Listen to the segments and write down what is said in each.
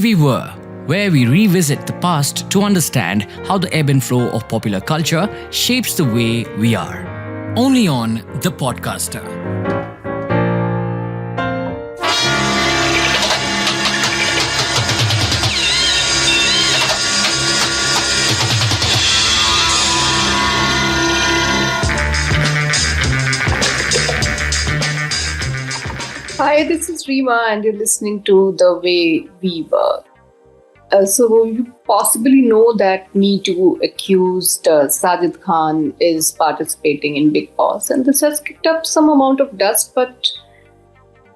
way we were, where we revisit the past to understand how the ebb and flow of popular culture shapes the way we are. Only on The Podcaster. Hi, this is Reema and you're listening to The Way We Were. So you possibly know that Me Too accused Sajid Khan is participating in Bigg Boss, and this has kicked up some amount of dust. But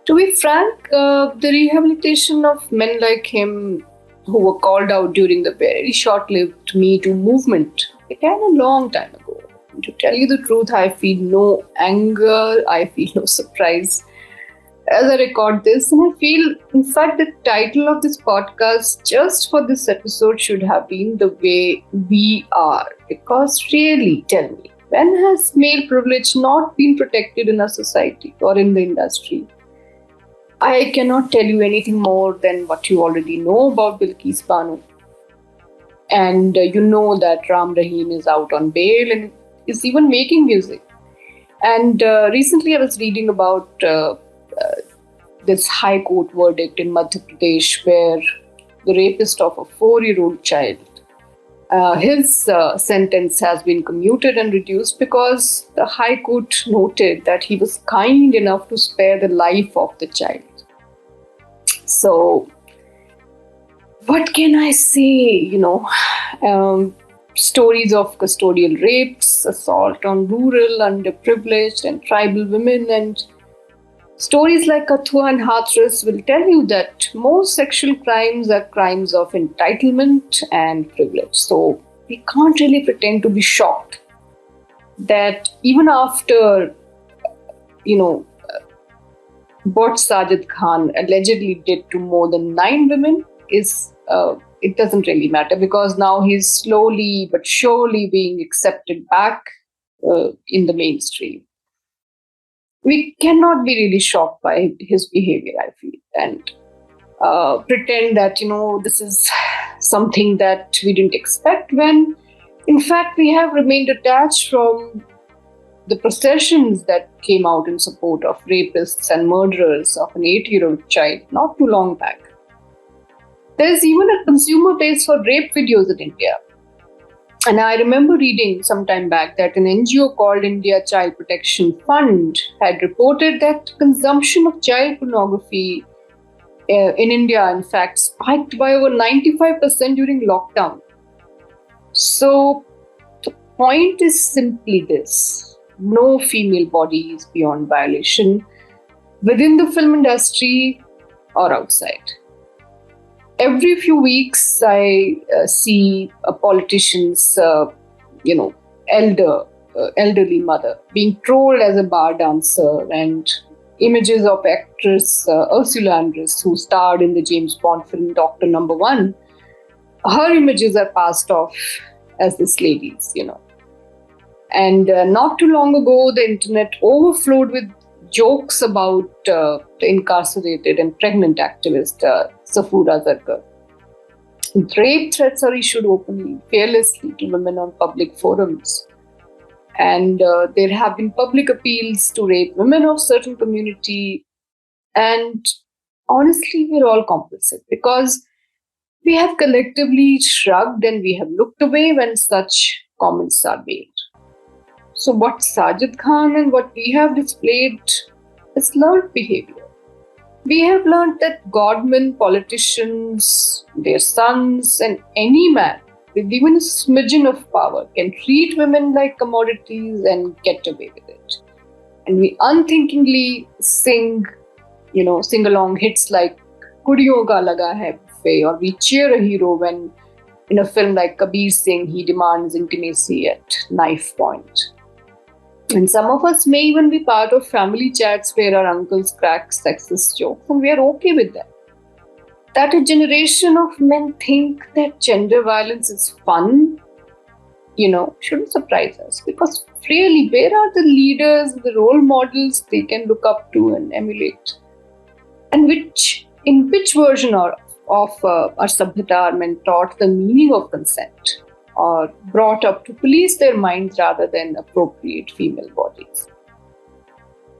to be frank, the rehabilitation of men like him who were called out during the very short-lived Me Too movement began a long time ago. And to tell you the truth, I feel no anger, I feel no surprise as I record this, and I feel, in fact, the title of this podcast just for this episode should have been The Way We Are. Because really, tell me, when has male privilege not been protected in our society or in the industry? I cannot tell you anything more than what you already know about Bilkis Banu. And you know that Ram Rahim is out on bail and is even making music. And recently I was reading about this High Court verdict in Madhya Pradesh where the rapist of a 4-year-old child, his sentence has been commuted and reduced because the High Court noted that he was kind enough to spare the life of the child. So, what can I say? Stories of custodial rapes, assault on rural, underprivileged and tribal women, and stories like Kathua and Hathras will tell you that most sexual crimes are crimes of entitlement and privilege. So we can't really pretend to be shocked that even after, what Sajid Khan allegedly did to more than 9 women it doesn't really matter, because now he's slowly but surely being accepted back in the mainstream. We cannot be really shocked by his behavior, I feel, and pretend that, this is something that we didn't expect, when, in fact, we have remained detached from the processions that came out in support of rapists and murderers of an 8-year-old child not too long back. There's even a consumer base for rape videos in India. And I remember reading some time back that an NGO called India Child Protection Fund had reported that consumption of child pornography in India, in fact, spiked by over 95% during lockdown. So the point is simply this: no female body is beyond violation within the film industry or outside. Every few weeks, I see a politician's, elderly mother being trolled as a bar dancer, and images of actress Ursula Andress, who starred in the James Bond film Dr. Number One. Her images are passed off as this lady's, And not too long ago, the internet overflowed with jokes about the incarcerated and pregnant activist Safoora Zarkar. Rape threats are issued openly, fearlessly to women on public forums. And there have been public appeals to rape women of certain community. And honestly, we're all complicit because we have collectively shrugged and we have looked away when such comments are made. So what Sajid Khan and what we have displayed is learned behavior. We have learned that godmen, politicians, their sons, and any man with even a smidgen of power can treat women like commodities and get away with it. And we unthinkingly sing along hits like Kudiyon Ka Laga Hai Buffet, or we cheer a hero when in a film like Kabir Singh he demands intimacy at knife point. And some of us may even be part of family chats where our uncles crack sexist jokes, and we are okay with that. That a generation of men think that gender violence is fun, shouldn't surprise us. Because really, where are the leaders, the role models they can look up to and emulate? And in which version of our Sabhyata are men taught the meaning of consent or brought up to police their minds rather than appropriate female bodies.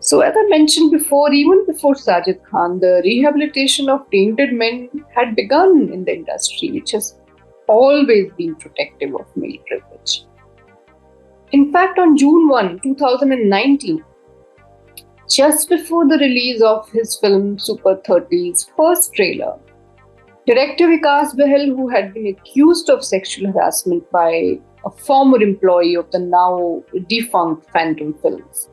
So, as I mentioned before, even before Sajid Khan, the rehabilitation of tainted men had begun in the industry, which has always been protective of male privilege. In fact, on June 1, 2019, just before the release of his film Super 30's first trailer, director Vikas Behel, who had been accused of sexual harassment by a former employee of the now defunct Phantom Films,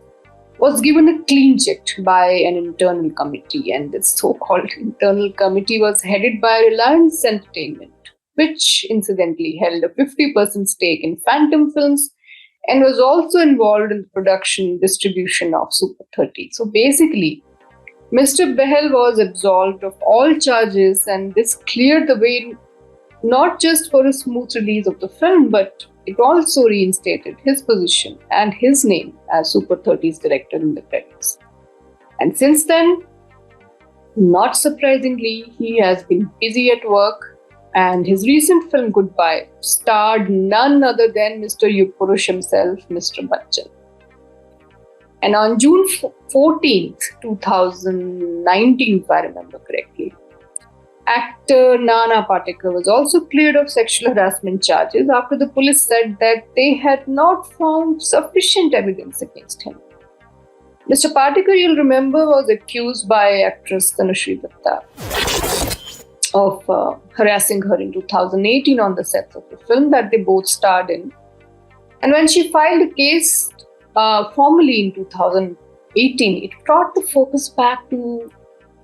was given a clean chit by an internal committee. And this so-called internal committee was headed by Reliance Entertainment, which incidentally held a 50% stake in Phantom Films and was also involved in the production and distribution of Super 30. So basically, Mr. Behel was absolved of all charges, and this cleared the way not just for a smooth release of the film, but it also reinstated his position and his name as Super 30's director in the credits. And since then, not surprisingly, he has been busy at work, and his recent film Goodbye starred none other than Mr. Yug Purush himself, Mr. Bachchan. And on June 14th, 2019, if I remember correctly, actor Nana Patekar was also cleared of sexual harassment charges after the police said that they had not found sufficient evidence against him. Mr. Patekar, you'll remember, was accused by actress Tanushree Datta of harassing her in 2018 on the sets of the film that they both starred in. And when she filed a case formally in 2018, it brought the focus back to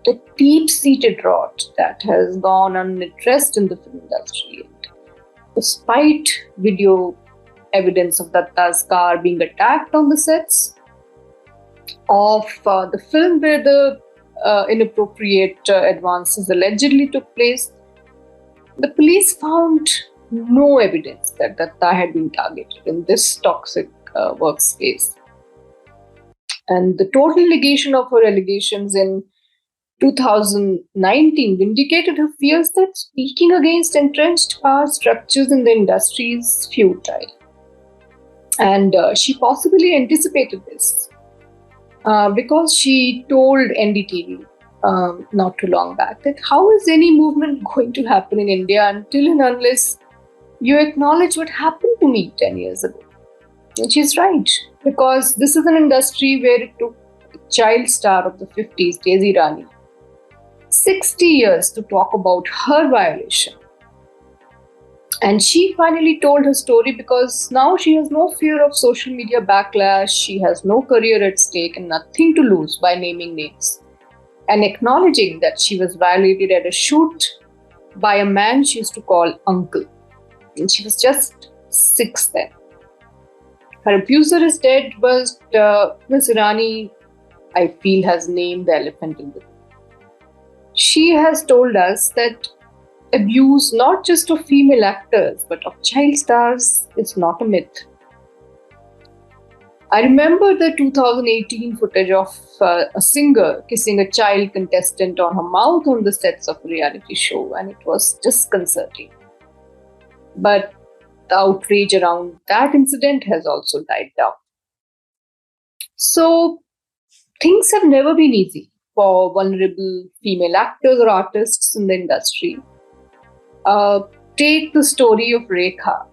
the deep-seated rot that has gone unaddressed in the film industry. Despite video evidence of Datta's car being attacked on the sets of the film where the inappropriate advances allegedly took place, the police found no evidence that Datta had been targeted in this toxic workspace. And the total negation of her allegations in 2019 vindicated her fears that speaking against entrenched power structures in the industry is futile. And she possibly anticipated this because she told NDTV not too long back that how is any movement going to happen in India until and unless you acknowledge what happened to me 10 years ago. And she's right, because this is an industry where it took a child star of the 50s, Daisy Rani, 60 years to talk about her violation. And she finally told her story because now she has no fear of social media backlash, she has no career at stake and nothing to lose by naming names and acknowledging that she was violated at a shoot by a man she used to call uncle. And she was just 6 then. Her abuser is dead, but Ms. Irani, I feel, has named the elephant in the room. She has told us that abuse not just of female actors but of child stars is not a myth. I remember the 2018 footage of a singer kissing a child contestant on her mouth on the sets of a reality show, and it was disconcerting. But the outrage around that incident has also died down. So things have never been easy for vulnerable female actors or artists in the industry. Take the story of Rekha,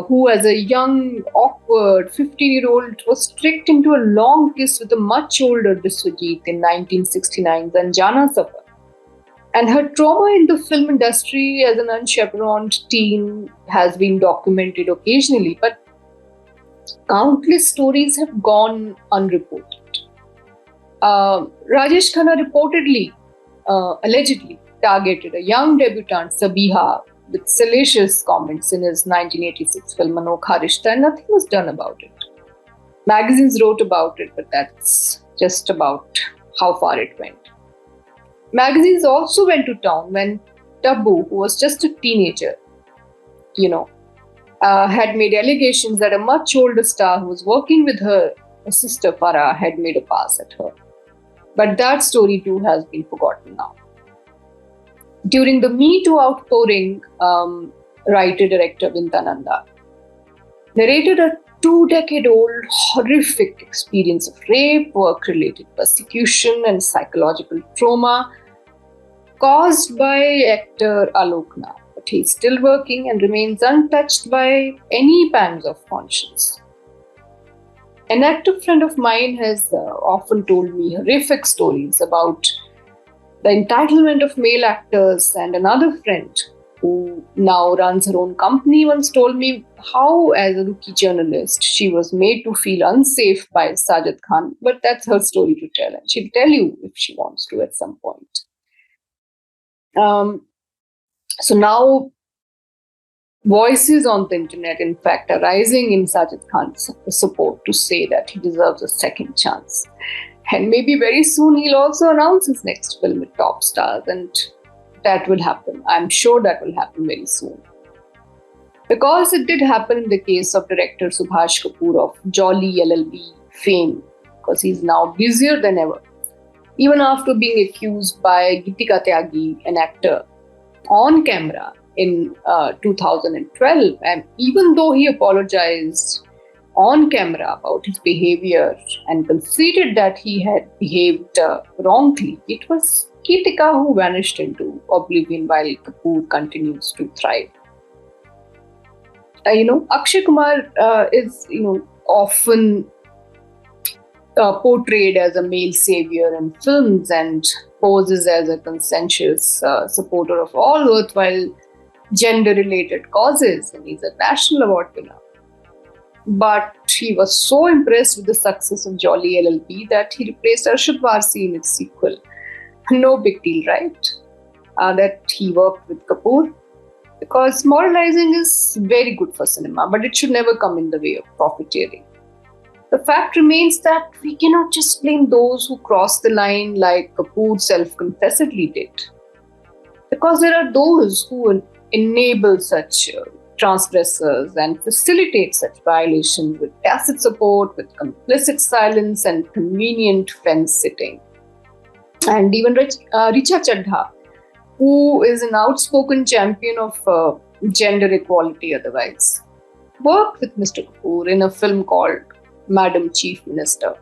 who as a young, awkward 15-year-old was tricked into a long kiss with a much older Biswajit in 1969's Anjana Safar. And her trauma in the film industry as an unchaperoned teen has been documented occasionally, but countless stories have gone unreported. Rajesh Khanna reportedly, allegedly, targeted a young debutante, Sabiha, with salacious comments in his 1986 film Anokha Rishta, and nothing was done about it. Magazines wrote about it, but that's just about how far it went. Magazines also went to town when Tabu, who was just a teenager, had made allegations that a much older star who was working with her sister Farah had made a pass at her. But that story too has been forgotten now. During the Me Too outpouring, writer-director Vintananda narrated a 2-decade-old horrific experience of rape, work-related persecution, and psychological trauma caused by actor Alokna. But he's still working and remains untouched by any pangs of conscience. An active friend of mine has often told me horrific stories about the entitlement of male actors, and another friend who now runs her own company once told me how, as a rookie journalist, she was made to feel unsafe by Sajid Khan. But that's her story to tell, and she'll tell you if she wants to at some point. So now voices on the internet, in fact, are rising in Sajid Khan's support to say that he deserves a second chance. And maybe very soon he'll also announce his next film with top stars, and that will happen. I'm sure that will happen very soon. Because it did happen in the case of director Subhash Kapoor of Jolly LLB fame, because he's now busier than ever. Even after being accused by Gitika Tyagi, an actor, on camera in 2012, and even though he apologized on camera about his behavior and conceded that he had behaved wrongly, it was Gitika who vanished into oblivion while Kapoor continues to thrive. Akshay Kumar is often portrayed as a male savior in films and poses as a conscientious supporter of all worthwhile gender-related causes, and he's a national award winner. But he was so impressed with the success of Jolly LLB that he replaced Arshad Varsi in its sequel. No big deal, right? That he worked with Kapoor. Because moralizing is very good for cinema, but it should never come in the way of profiteering. The fact remains that we cannot just blame those who cross the line like Kapoor self-confessedly did. Because there are those who enable such transgressors and facilitate such violations with tacit support, with complicit silence and convenient fence-sitting. And even Richa Chadha, who is an outspoken champion of gender equality otherwise, worked with Mr. Kapoor in a film called Madam Chief Minister.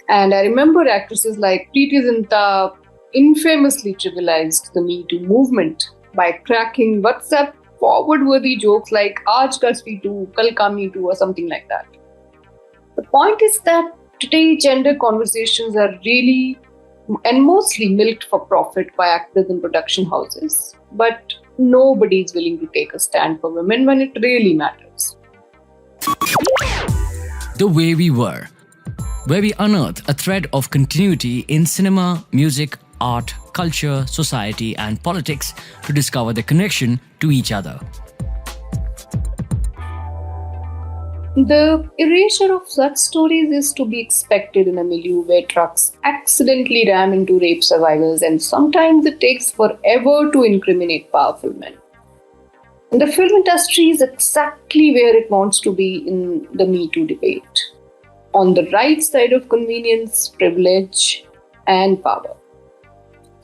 And I remember actresses like Preeti Zinta infamously trivialized the Me Too movement by cracking WhatsApp forward-worthy jokes like Aaj ka Me Too, Kal ka Me Too, or something like that. The point is that today gender conversations are really and mostly milked for profit by actors and production houses, but nobody is willing to take a stand for women when it really matters. The Way We Were, where we unearth a thread of continuity in cinema, music, art, culture, society, and politics to discover the connection to each other. The erasure of such stories is to be expected in a milieu where trucks accidentally ram into rape survivors, and sometimes it takes forever to incriminate powerful men. And the film industry is exactly where it wants to be in the Me Too debate, on the right side of convenience, privilege, and power.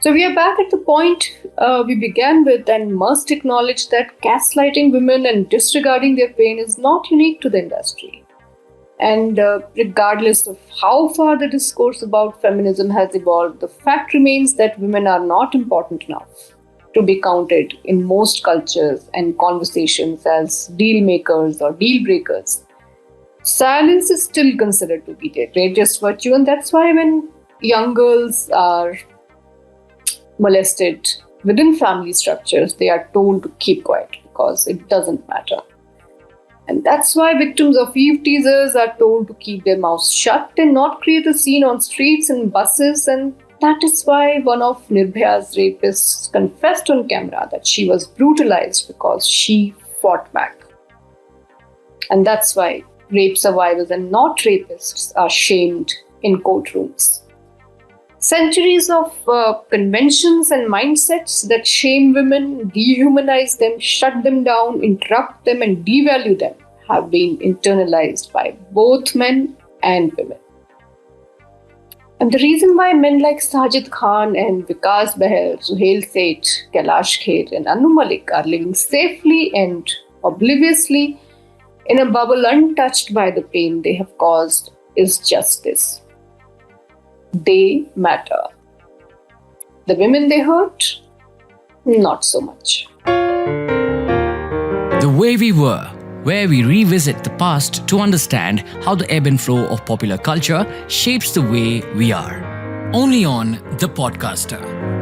So we are back at the point we began with, and must acknowledge that gaslighting women and disregarding their pain is not unique to the industry. And regardless of how far the discourse about feminism has evolved, the fact remains that women are not important enough to be counted in most cultures and conversations as deal makers or deal breakers. Silence is still considered to be the greatest virtue, and that's why when young girls are molested within family structures, they are told to keep quiet because it doesn't matter. And that's why victims of eve teasers are told to keep their mouths shut and not create a scene on streets and buses. And that is why one of Nirbhaya's rapists confessed on camera that she was brutalized because she fought back. And that's why rape survivors and not rapists are shamed in courtrooms. Centuries of conventions and mindsets that shame women, dehumanize them, shut them down, interrupt them, and devalue them have been internalized by both men and women. And the reason why men like Sajid Khan and Vikas Bahel, Suhail Seth, Kailash Kher, and Anu Malik are living safely and obliviously in a bubble untouched by the pain they have caused is just this. They matter. The women they hurt, not so much. The Way We Were, where we revisit the past to understand how the ebb and flow of popular culture shapes the way we are. Only on The Podcaster.